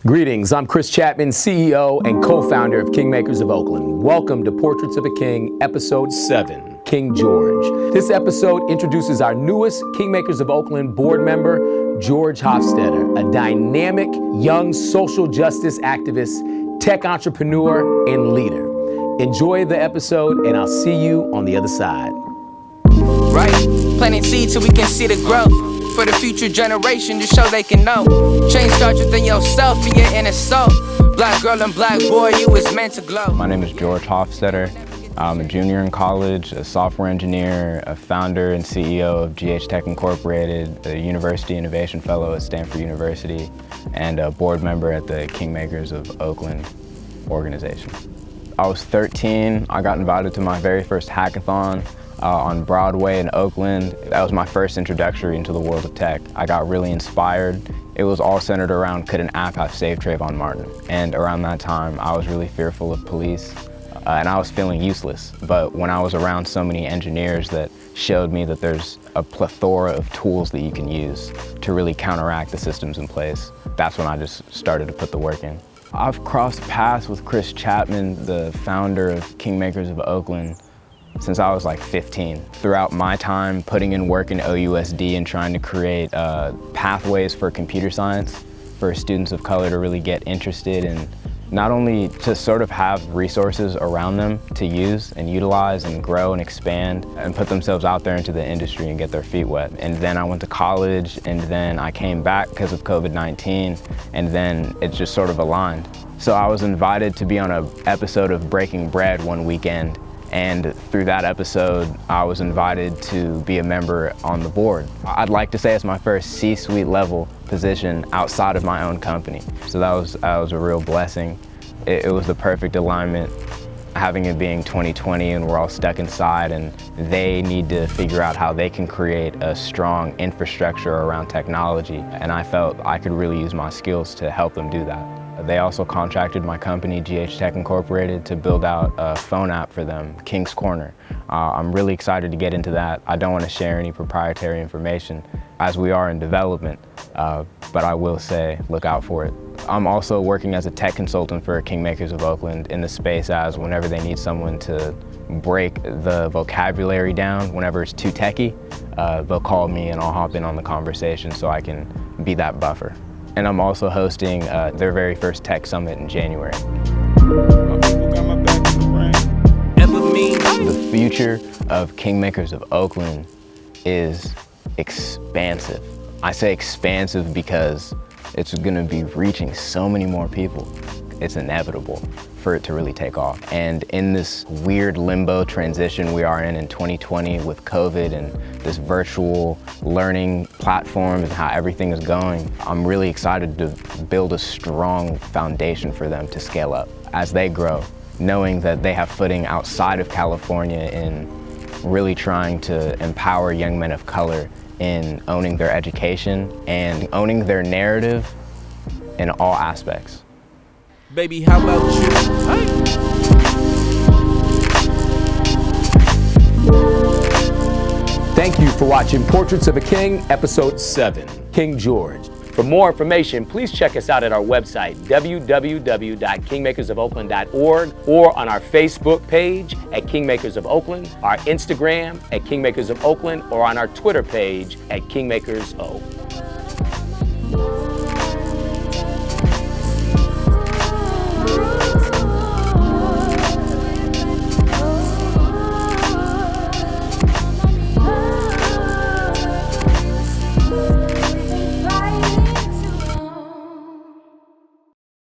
Greetings, I'm Chris Chapman, CEO and co-founder of Kingmakers of Oakland. Welcome to Portraits of a King, Episode 7, King George. This episode introduces our newest Kingmakers of Oakland board member, George Hofstetter, a dynamic, young social justice activist, tech entrepreneur, and leader. Enjoy the episode, and I'll see you on the other side. Right, planting seeds so we can see the growth for the future generation to show they can know. Change starts within yourself and your inner soul. Black girl and black boy, you was meant to glow. My name is George Hofstetter. I'm a junior in college, a software engineer, a founder and CEO of Tech Incorporated, a University Innovation Fellow at Stanford University, and a board member at the Kingmakers of Oakland organization. I was 13. I got invited to my very first hackathon on Broadway in Oakland. That was my first introductory into the world of tech. I got really inspired. It was all centered around, could an app have saved Trayvon Martin? And around that time, I was really fearful of police, and I was feeling useless. But when I was around so many engineers that showed me that there's a plethora of tools that you can use to really counteract the systems in place, that's when I just started to put the work in. I've crossed paths with Chris Chapman, the founder of Kingmakers of Oakland, since I was like 15. Throughout my time putting in work in OUSD and trying to create pathways for computer science for students of color to really get interested in not only to sort of have resources around them to use and utilize and grow and expand and put themselves out there into the industry and get their feet wet. And then I went to college, and then I came back because of COVID-19, and then it just sort of aligned. So I was invited to be on an episode of Breaking Bread one weekend, and through that episode, I was invited to be a member on the board. I'd like to say it's my first C-suite level position outside of my own company. So that was a real blessing. It was the perfect alignment, having it being 2020 and we're all stuck inside, and they need to figure out how they can create a strong infrastructure around technology. And I felt I could really use my skills to help them do that. They also contracted my company, Tech Incorporated, to build out a phone app for them, King's Corner. I'm really excited to get into that. I don't want to share any proprietary information as we are in development, but I will say, look out for it. I'm also working as a tech consultant for Kingmakers of Oakland in the space as whenever they need someone to break the vocabulary down, whenever it's too techie, they'll call me and I'll hop in on the conversation so I can be that buffer. And I'm also hosting their very first tech summit in January. The future of Kingmakers of Oakland is expansive. I say expansive because it's gonna be reaching so many more people. It's inevitable for it to really take off. And in this weird limbo transition we are in 2020 with COVID and this virtual learning platform and how everything is going, I'm really excited to build a strong foundation for them to scale up as they grow, knowing that they have footing outside of California in really trying to empower young men of color in owning their education and owning their narrative in all aspects. Baby, how about you? Thank you for watching Portraits of a King, Episode 7, King George. For more information, please check us out at our website, www.kingmakersofoakland.org, or on our Facebook page at Kingmakers of Oakland, our Instagram at Kingmakers of Oakland, or on our Twitter page at KingmakersO.